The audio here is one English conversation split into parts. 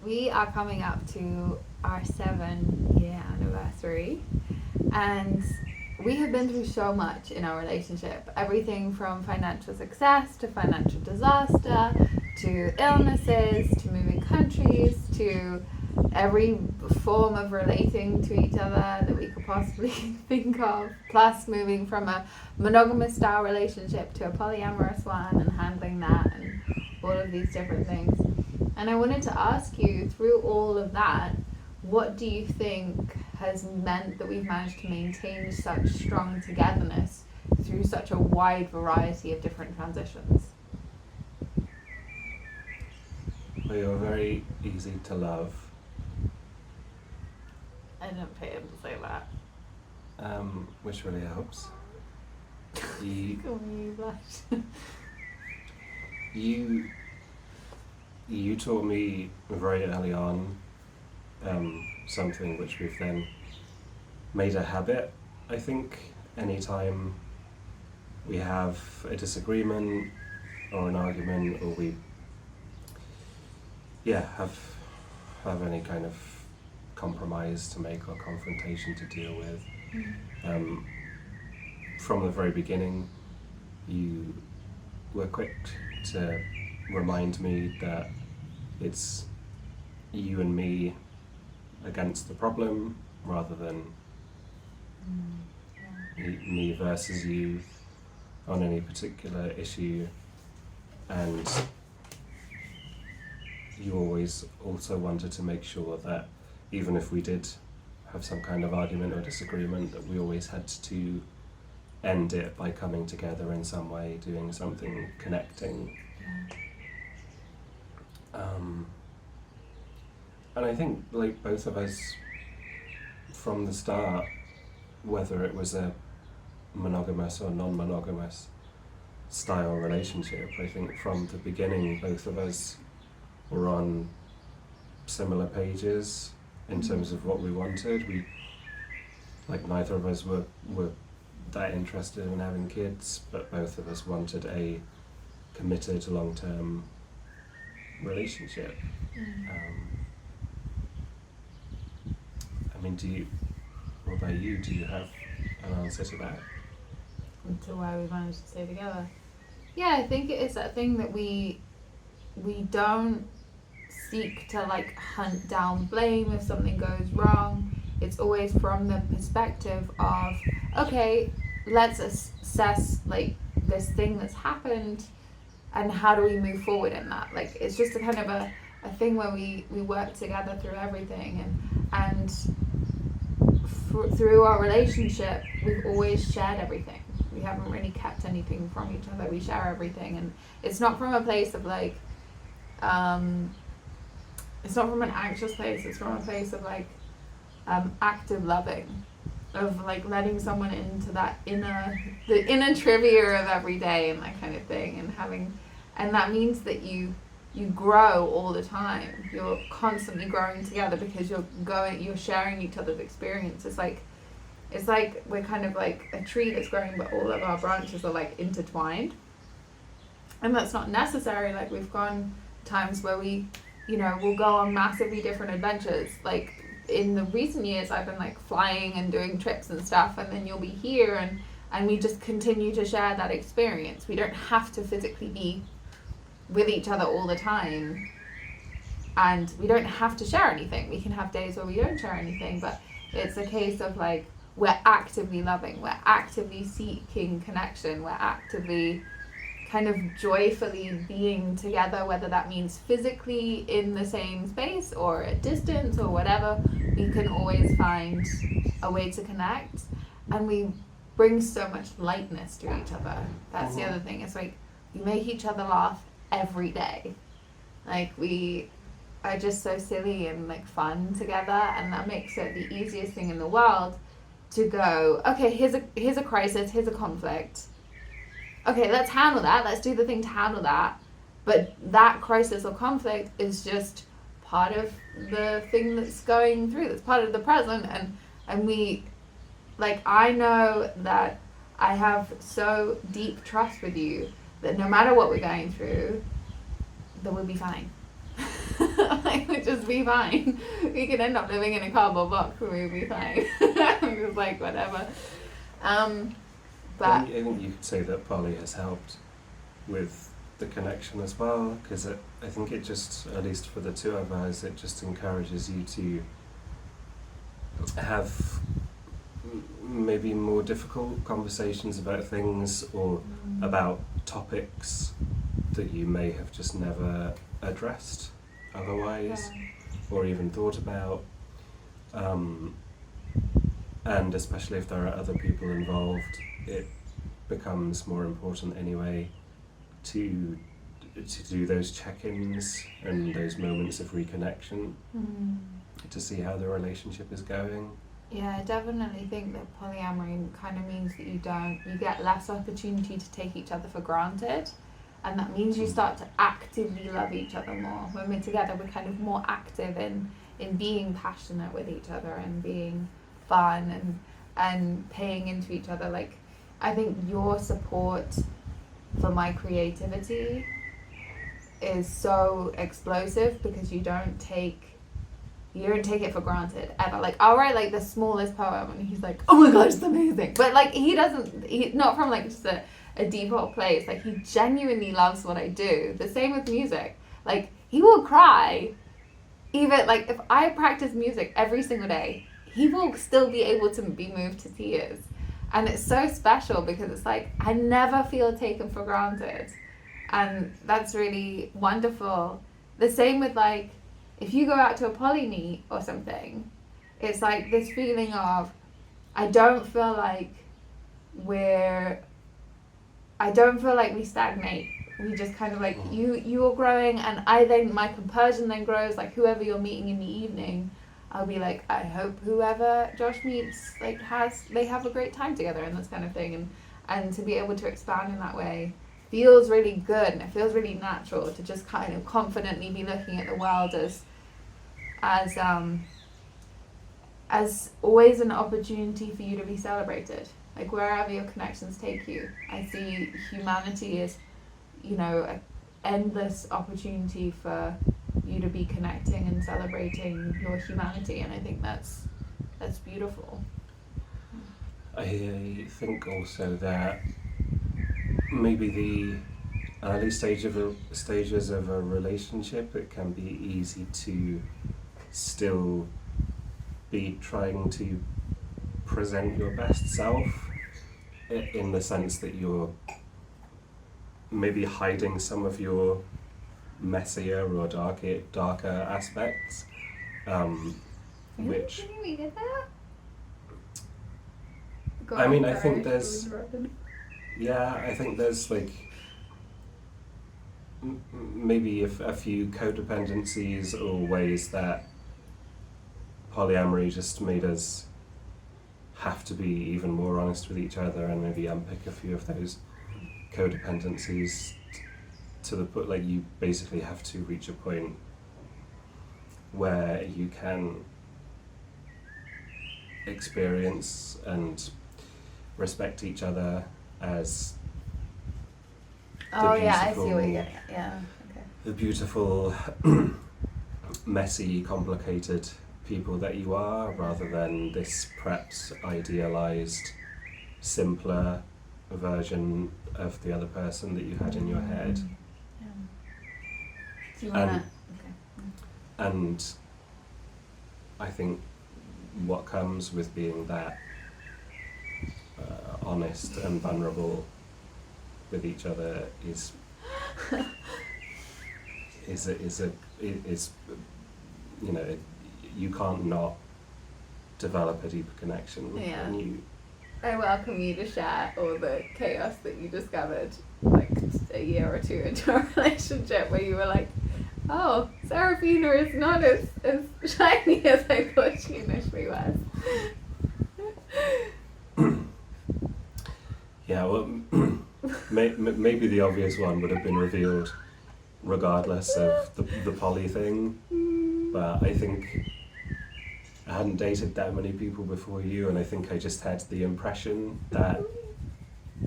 we are coming up to our 7-year anniversary, and we have been through so much in our relationship. Everything from financial success to financial disaster to illnesses to moving countries to every form of relating to each other that we could possibly think of, plus moving from a monogamous style relationship to a polyamorous one and handling that and all of these different things. And I wanted to ask you, through all of that, what do you think has meant that we've managed to maintain such strong togetherness through such a wide variety of different transitions? Well, you're very easy to love. I didn't pay him to say that. Which really helps. You, you taught me very early on something which we've then made a habit. I think anytime we have a disagreement or an argument, or we have any kind of compromise to make or confrontation to deal with, from the very beginning you were quick to remind me that it's you and me against the problem rather than me versus you on any particular issue. And you always also wanted to make sure that even if we did have some kind of argument or disagreement, that we always had to end it by coming together in some way, doing something connecting. And I think, like, both of us from the start, whether it was a monogamous or non-monogamous style relationship, I think from the beginning both of us were on similar pages in terms of what we wanted. We, like, neither of us were that interested in having kids, but both of us wanted a committed long-term relationship. I mean, what about you? Do you have an answer to that? To why we managed to stay together? Yeah, I think it is that thing that we don't seek to, like, hunt down blame if something goes wrong. It's always from the perspective of, okay, let's assess, like, this thing that's happened and how do we move forward in that. Like, it's just a kind of a thing where we work together through everything, and through our relationship we've always shared everything. We haven't really kept anything from each other. We share everything, and it's not from a place of, like, it's not from an anxious place. It's from a place of, like, active loving, of, like, letting someone into that the inner trivia of every day and that kind of thing, and that means that you grow all the time. You're constantly growing together because you're sharing each other's experience. It's like we're kind of like a tree that's growing, but all of our branches are, like, intertwined. And that's not necessary. Like, we've gone times where we'll go on massively different adventures. Like, in the recent years I've been, like, flying and doing trips and stuff, and then you'll be here and we just continue to share that experience. We don't have to physically be with each other all the time, and we don't have to share anything. We can have days where we don't share anything, but it's a case of, like, we're actively loving, we're actively seeking connection, we're actively kind of joyfully being together, whether that means physically in the same space or at distance or whatever. We can always find a way to connect, and we bring so much lightness to each other. That's the other thing. It's like we make each other laugh every day. Like, we are just so silly and, like, fun together, and that makes it the easiest thing in the world to go, okay, here's a crisis, here's a conflict. Okay, let's handle that. Let's do the thing to handle that. But that crisis or conflict is just part of the thing that's going through. That's part of the present. And we, like, I know that I have so deep trust with you that no matter what we're going through, that we'll be fine. like, we'd just be fine. We could end up living in a cardboard box and we'd be fine. I'm just like, whatever. But I think you could say that poly has helped with the connection as well, because I think it just, at least for the two of us, it just encourages you to have maybe more difficult conversations about things, or about topics that you may have just never addressed otherwise, or even thought about, and especially if there are other people involved, it becomes more important anyway to do those check-ins and those moments of reconnection to see how the relationship is going. Yeah, I definitely think that polyamory kind of means that you get less opportunity to take each other for granted, and that means you start to actively love each other more. When we're together, we're kind of more active in being passionate with each other and being fun and paying into each other. Like, I think your support for my creativity is so explosive because you don't take it for granted ever. Like, I'll write like the smallest poem and he's like, oh my god, it's amazing. But like, he not from like just a default place. Like, he genuinely loves what I do. The same with music. Like, he will cry. Even like if I practice music every single day, he will still be able to be moved to tears. And it's so special because it's like, I never feel taken for granted. And that's really wonderful. The same with like, if you go out to a poly meet or something, it's like this feeling of, I don't feel like we stagnate. We just kind of like, you're growing, and my compersion then grows. Like, whoever you're meeting in the evening, I'll be like, I hope whoever Josh meets, like, they have a great time together and this kind of thing. And to be able to expand in that way feels really good, and it feels really natural to just kind of confidently be looking at the world as always an opportunity for you to be celebrated. Like, wherever your connections take you, I see humanity as, an endless opportunity for you to be connecting and celebrating your humanity, and I think that's beautiful. I think also that maybe the early stages of a relationship, it can be easy to still be trying to present your best self, in the sense that you're maybe hiding some of your messier or darker aspects, which Can we get that? I mean, I think there's like maybe a few codependencies or ways that polyamory just made us have to be even more honest with each other, and maybe unpick a few of those codependencies to the point, like, you basically have to reach a point where you can experience and respect each other as I see what you're getting at. Yeah, okay. the beautiful, messy, complicated people that you are, rather than this perhaps idealized, simpler version of the other person that you had in your head. Yeah. Do you want to? Okay. And I think what comes with being that honest and vulnerable with each other is you can't not develop a deeper connection. Yeah. when you I welcome you to share all the chaos that you discovered, like, a year or two into a relationship where you were like, oh, Serafina is not as shiny as I thought she initially was. Yeah, well, maybe the obvious one would have been revealed regardless of the poly thing, but I think I hadn't dated that many people before you, and I think I just had the impression that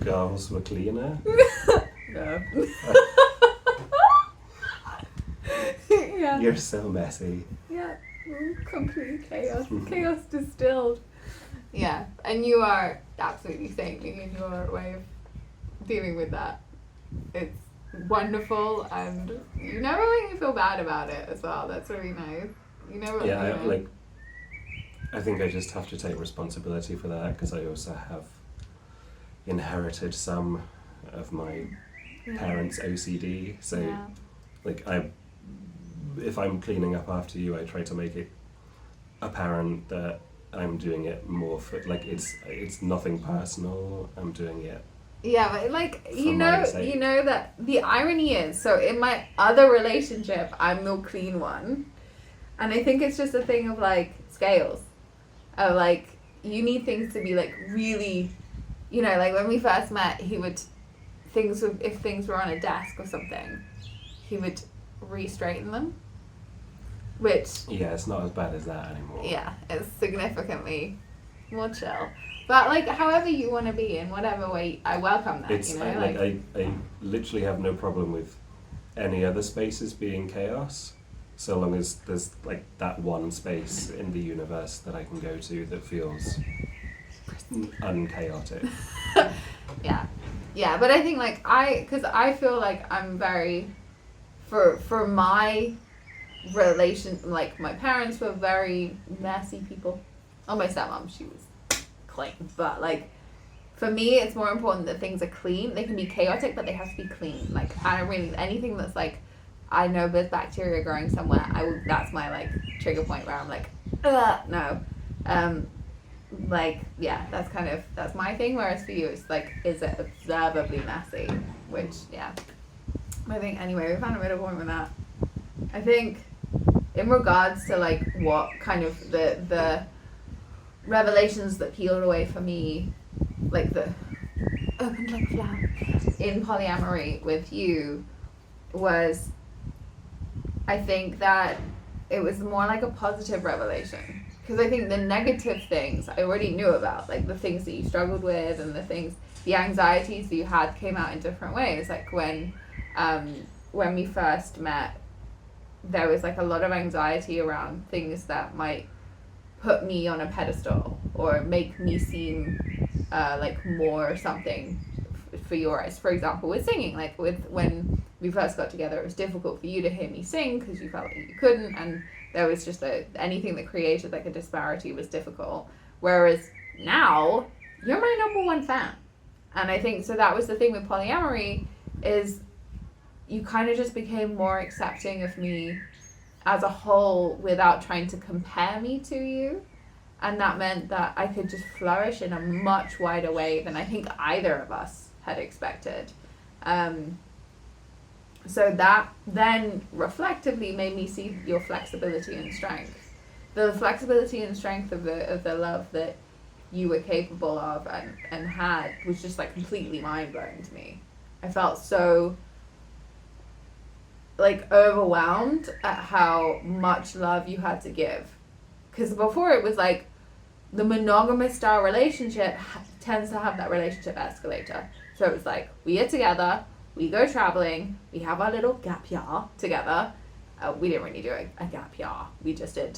girls were cleaner. No. Yeah. You're so messy. Yeah. Ooh, complete chaos. Chaos distilled. Yeah. And you are absolutely saintly in your way of dealing with that. It's wonderful, and you never make me feel bad about it as well. That's really nice. You know what? Yeah, I think I just have to take responsibility for that, because I also have inherited some of my parents' OCD. So, if I'm cleaning up after you, I try to make it apparent that I'm doing it more for, it's nothing personal. I'm doing it. Yeah, but you know that the irony is, so in my other relationship, I'm the clean one, and I think it's just a thing of scales, of you need things to be really, when we first met, he would if things were on a desk or something, he would re-straighten them, which it's not as bad as that anymore. Yeah, it's significantly more chill. But however you want to be, in whatever way, I welcome that. I literally have no problem with any other spaces being chaos, so long as there's that one space in the universe that I can go to that feels unchaotic. Yeah, but I think because I feel I'm very, for my relation, my parents were very messy people. Oh, my stepmom, she was clean, but for me, it's more important that things are clean. They can be chaotic, but they have to be clean. I don't really, anything that's I know there's bacteria growing somewhere, that's my trigger point where I'm no. That's my thing, whereas for you it's is it observably messy, which I think anyway we found a middle point with that. I think in regards to what kind of the revelations that peeled away for me, the opened like a flower in polyamory with you, was I think that it was more a positive revelation. Because I think the negative things I already knew about, the things that you struggled with and the anxieties that you had came out in different ways. When we first met, there was a lot of anxiety around things that might put me on a pedestal or make me seem more something for your eyes. For example, with singing, when we first got together, it was difficult for you to hear me sing because you felt you couldn't, and there was just anything that created a disparity was difficult. Whereas now, you're my number one fan. And I think, so that was the thing with polyamory, is you kind of just became more accepting of me as a whole without trying to compare me to you. And that meant that I could just flourish in a much wider way than I think either of us had expected. So that then reflectively made me see your flexibility and strength. The flexibility and strength of the love that you were capable of and had was just completely mind-blowing to me. I felt so overwhelmed at how much love you had to give. Because before it was the monogamous style relationship tends to have that relationship escalator. So it was we are together, we go traveling, we have our little gap year together. We didn't really do a gap year. We just did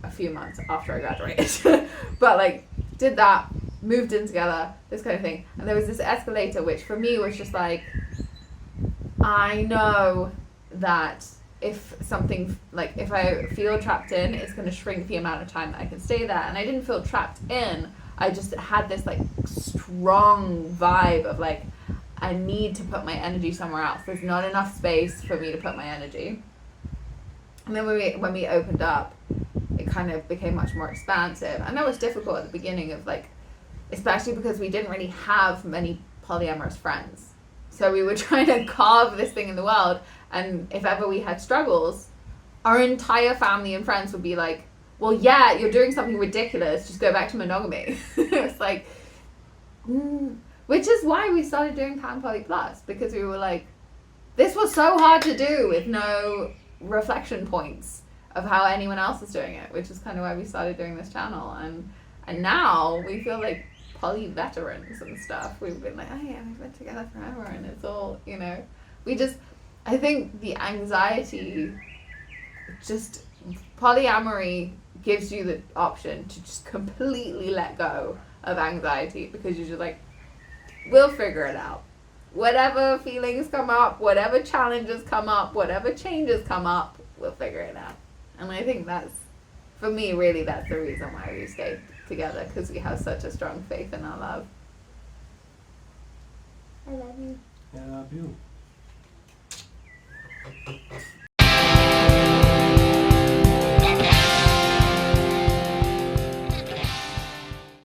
a few months after I graduated. But did that, moved in together, this kind of thing. And there was this escalator, which for me was just I know that if something, if I feel trapped in, it's going to shrink the amount of time that I can stay there. And I didn't feel trapped in. I just had this strong vibe of I need to put my energy somewhere else. There's not enough space for me to put my energy. And then when we opened up, it kind of became much more expansive. And that was difficult at the beginning of especially because we didn't really have many polyamorous friends. So we were trying to carve this thing in the world. And if ever we had struggles, our entire family and friends would be well, yeah, you're doing something ridiculous. Just go back to monogamy. It's which is why we started doing Pan Poly Plus, because we were this was so hard to do with no reflection points of how anyone else is doing it, which is kind of why we started doing this channel. And now we feel poly veterans and stuff. We've been oh yeah, we've been together forever, and it's all, I think the anxiety just polyamory gives you the option to just completely let go of anxiety, because you're just like, we'll figure it out. Whatever feelings come up, whatever challenges come up, whatever changes come up, we'll figure it out. And I think that's, for me, really, that's the reason why we stayed together, because we have such a strong faith in our love. I love you. Yeah, I love you.